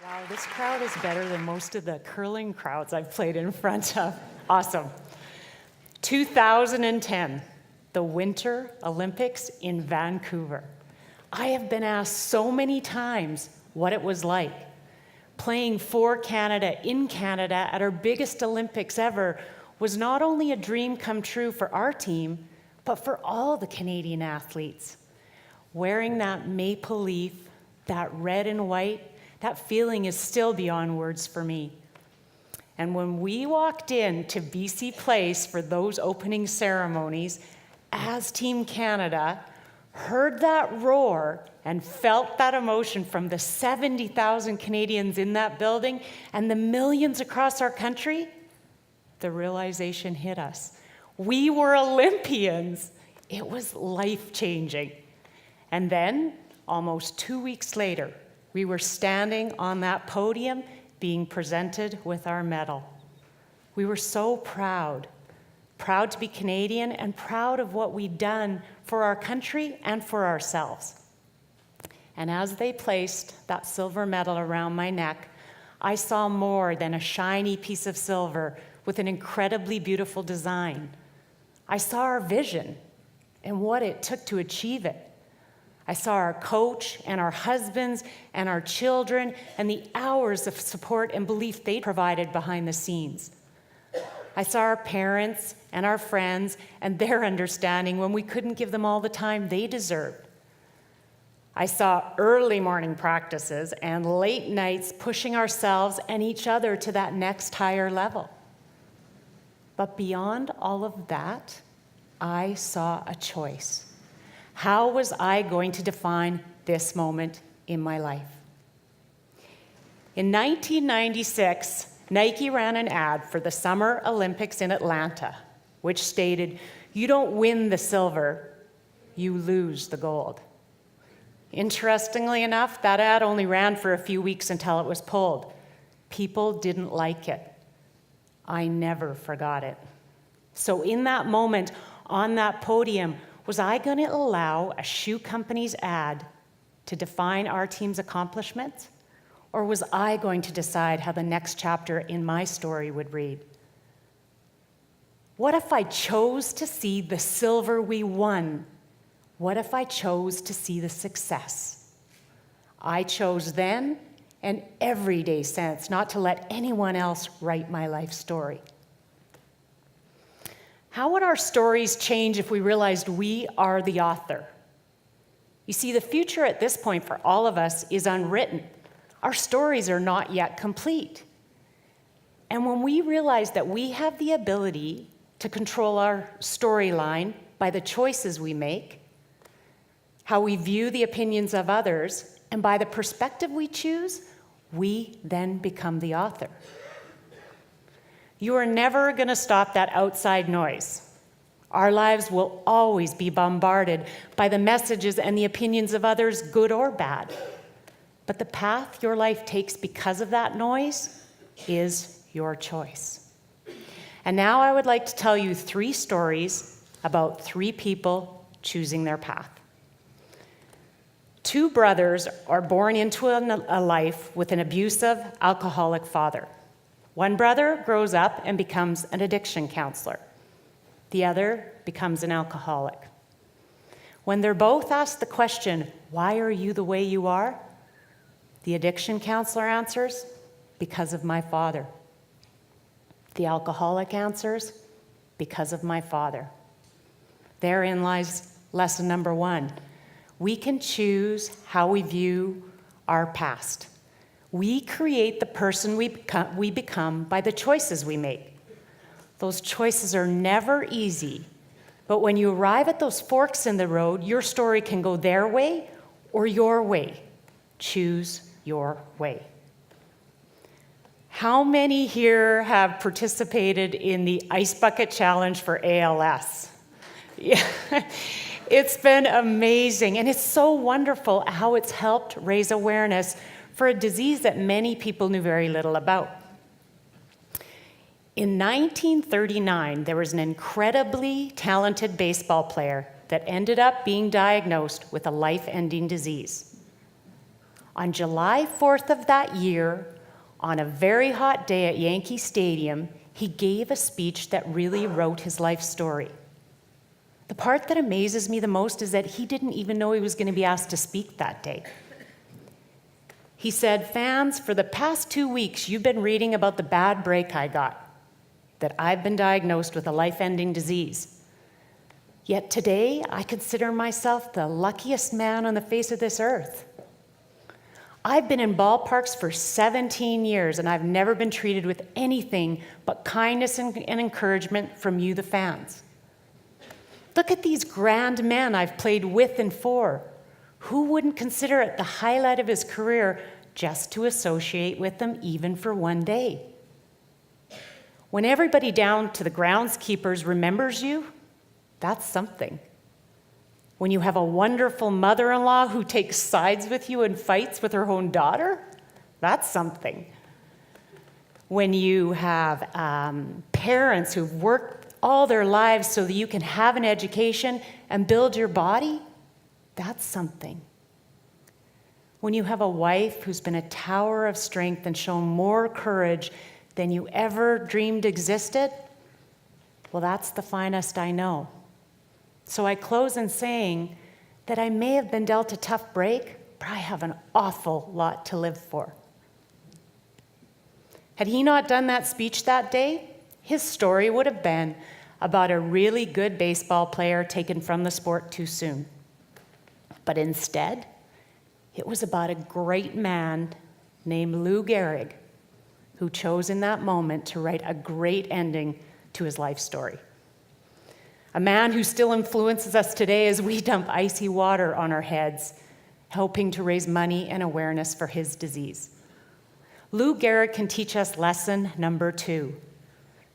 Wow, this crowd is better than most of the curling crowds I've played in front of. Awesome. 2010, the Winter Olympics in Vancouver. I have been asked so many times what it was like. Playing for Canada in Canada at our biggest Olympics ever was not only a dream come true for our team, but for all the Canadian athletes. Wearing that maple leaf, that red and white, that feeling is still beyond words for me. And when we walked in to BC Place for those opening ceremonies, as Team Canada, heard that roar and felt that emotion from the 70,000 Canadians in that building and the millions across our country, the realization hit us. We were Olympians. It was life-changing. And then, almost 2 weeks later, we were standing on that podium being presented with our medal. We were so proud to be Canadian and proud of what we'd done for our country and for ourselves. And as they placed that silver medal around my neck, I saw more than a shiny piece of silver with an incredibly beautiful design. I saw our vision and what it took to achieve it. I saw our coach and our husbands and our children and the hours of support and belief they provided behind the scenes. I saw our parents and our friends and their understanding when we couldn't give them all the time they deserved. I saw early morning practices and late nights pushing ourselves and each other to that next higher level. But beyond all of that, I saw a choice. How was I going to define this moment in my life? In 1996, Nike ran an ad for the Summer Olympics in Atlanta, which stated, "You don't win the silver, you lose the gold." Interestingly enough, that ad only ran for a few weeks until it was pulled. People didn't like it. I never forgot it. So in that moment, on that podium, was I going to allow a shoe company's ad to define our team's accomplishments? Or was I going to decide how the next chapter in my story would read? What if I chose to see the silver we won? What if I chose to see the success? I chose then and every day since not to let anyone else write my life story. How would our stories change if we realized we are the author? You see, the future at this point for all of us is unwritten. Our stories are not yet complete. And when we realize that we have the ability to control our storyline by the choices we make, how we view the opinions of others, and by the perspective we choose, we then become the author. You are never going to stop that outside noise. Our lives will always be bombarded by the messages and the opinions of others, good or bad. But the path your life takes because of that noise is your choice. And now I would like to tell you 3 stories about 3 people choosing their path. 2 brothers are born into a life with an abusive, alcoholic father. One brother grows up and becomes an addiction counselor. The other becomes an alcoholic. When they're both asked the question, "Why are you the way you are?" the addiction counselor answers, "Because of my father." The alcoholic answers, "Because of my father." Therein lies lesson number 1. We can choose how we view our past. We create the person we become by the choices we make. Those choices are never easy, but when you arrive at those forks in the road, your story can go their way or your way. Choose your way. How many here have participated in the Ice Bucket Challenge for ALS? Yeah. It's been amazing, and it's so wonderful how it's helped raise awareness for a disease that many people knew very little about. In 1939, there was an incredibly talented baseball player that ended up being diagnosed with a life-ending disease. On July 4th of that year, on a very hot day at Yankee Stadium, he gave a speech that really wrote his life story. The part that amazes me the most is that he didn't even know he was going to be asked to speak that day. He said, "Fans, for the past 2 weeks, you've been reading about the bad break I got, that I've been diagnosed with a life-ending disease. Yet today, I consider myself the luckiest man on the face of this earth. I've been in ballparks for 17 years, and I've never been treated with anything but kindness and encouragement from you, the fans. Look at these grand men I've played with and for. Who wouldn't consider it the highlight of his career just to associate with them even for one day? When everybody down to the groundskeepers remembers you, that's something. When you have a wonderful mother-in-law who takes sides with you and fights with her own daughter, that's something. When you have parents who've worked all their lives so that you can have an education and build your body, that's something. When you have a wife who's been a tower of strength and shown more courage than you ever dreamed existed, well, that's the finest I know. So I close in saying that I may have been dealt a tough break, but I have an awful lot to live for." Had he not done that speech that day, his story would have been about a really good baseball player taken from the sport too soon. But instead, it was about a great man named Lou Gehrig who chose in that moment to write a great ending to his life story. A man who still influences us today as we dump icy water on our heads, helping to raise money and awareness for his disease. Lou Gehrig can teach us lesson number 2.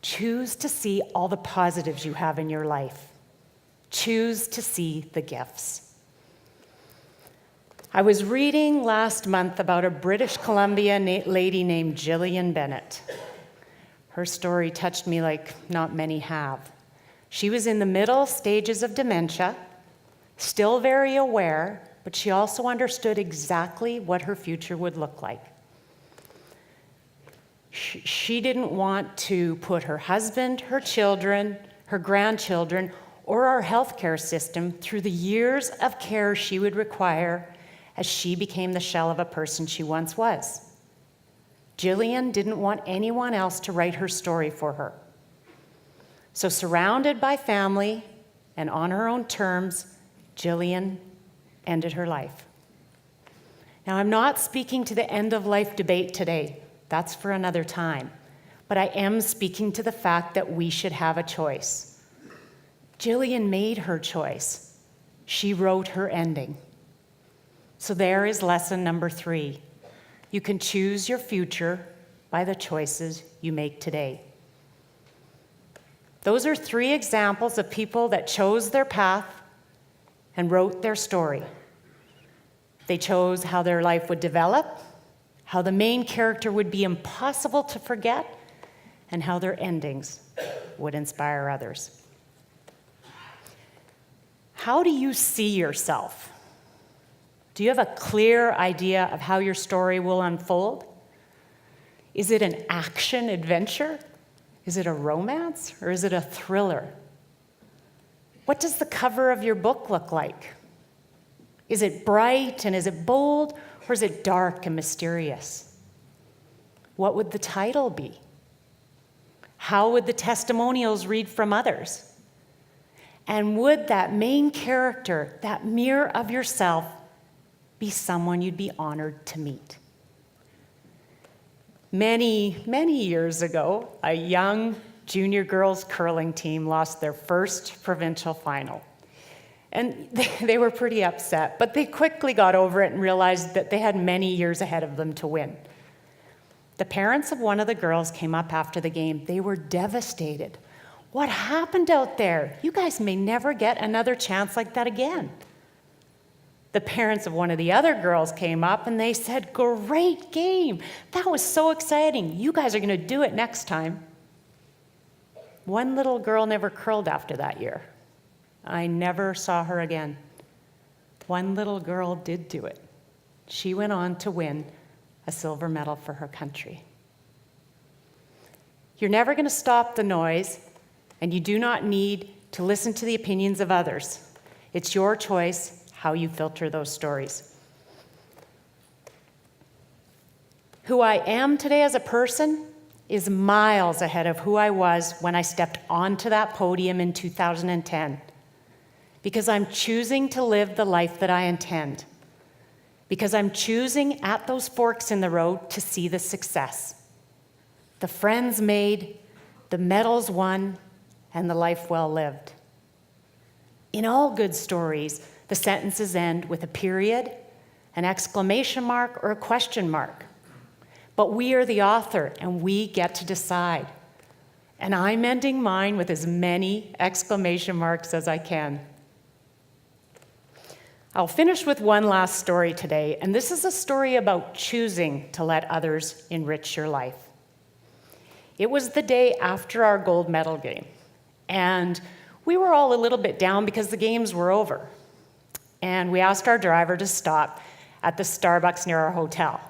Choose to see all the positives you have in your life. Choose to see the gifts. I was reading last month about a British Columbia lady named Gillian Bennett. Her story touched me like not many have. She was in the middle stages of dementia, still very aware, but she also understood exactly what her future would look like. She didn't want to put her husband, her children, her grandchildren, or our healthcare system through the years of care she would require as she became the shell of a person she once was. Gillian didn't want anyone else to write her story for her. So surrounded by family and on her own terms, Gillian ended her life. Now, I'm not speaking to the end-of-life debate today. That's for another time. But I am speaking to the fact that we should have a choice. Gillian made her choice. She wrote her ending. So there is lesson number 3. You can choose your future by the choices you make today. Those are 3 examples of people that chose their path and wrote their story. They chose how their life would develop, how the main character would be impossible to forget, and how their endings would inspire others. How do you see yourself? Do you have a clear idea of how your story will unfold? Is it an action adventure? Is it a romance, or is it a thriller? What does the cover of your book look like? Is it bright and is it bold, or is it dark and mysterious? What would the title be? How would the testimonials read from others? And would that main character, that mirror of yourself, be someone you'd be honored to meet? Many, many years ago, a young junior girls curling team lost their first provincial final. And they were pretty upset, but they quickly got over it and realized that they had many years ahead of them to win. The parents of one of the girls came up after the game. They were devastated. "What happened out there? You guys may never get another chance like that again." The parents of one of the other girls came up and they said, "Great game. That was so exciting. You guys are going to do it next time." One little girl never curled after that year. I never saw her again. One little girl did do it. she went on to win a silver medal for her country. You're never going to stop the noise, and you do not need to listen to the opinions of others. It's your choice how you filter those stories. Who I am today as a person is miles ahead of who I was when I stepped onto that podium in 2010, because I'm choosing to live the life that I intend, because I'm choosing at those forks in the road to see the success, the friends made, the medals won, and the life well lived. In all good stories, the sentences end with a period, an exclamation mark, or a question mark. But we are the author, and we get to decide. And I'm ending mine with as many exclamation marks as I can. I'll finish with one last story today, and this is a story about choosing to let others enrich your life. It was the day after our gold medal game, and we were all a little bit down because the games were over. And we asked our driver to stop at the Starbucks near our hotel.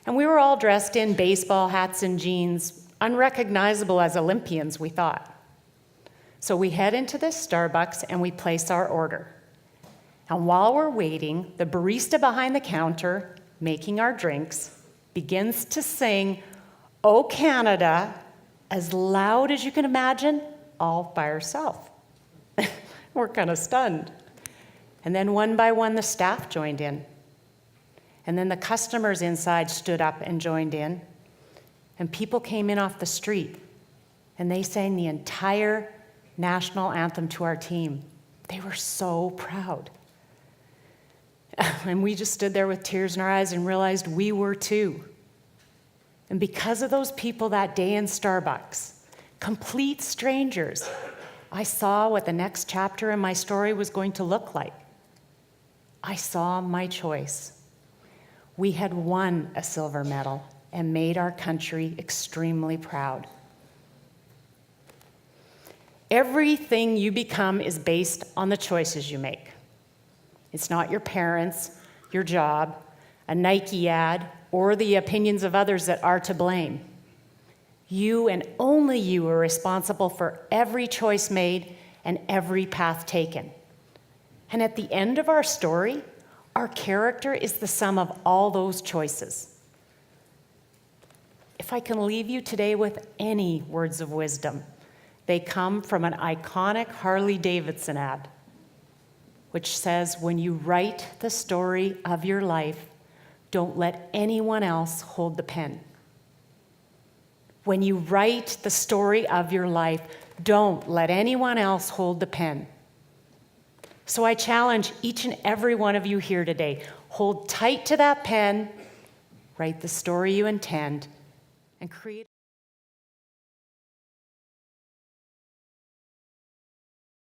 And we were all dressed in baseball hats and jeans, unrecognizable as Olympians, we thought. So we head into this Starbucks and we place our order. And while we're waiting, the barista behind the counter, making our drinks, begins to sing, "Oh Canada," as loud as you can imagine, all by herself. We're kind of stunned. And then one by one, the staff joined in. And then the customers inside stood up and joined in. And people came in off the street, and they sang the entire national anthem to our team. They were so proud. And we just stood there with tears in our eyes and realized we were too. And because of those people that day in Starbucks, complete strangers, I saw what the next chapter in my story was going to look like. I saw my choice. We had won a silver medal and made our country extremely proud. Everything you become is based on the choices you make. It's not your parents, your job, a Nike ad, or the opinions of others that are to blame. You and only you are responsible for every choice made and every path taken. And at the end of our story, our character is the sum of all those choices. If I can leave you today with any words of wisdom, they come from an iconic Harley-Davidson ad, which says, "When you write the story of your life, don't let anyone else hold the pen." When you write the story of your life, don't let anyone else hold the pen. So I challenge each and every one of you here today, hold tight to that pen, write the story you intend, and create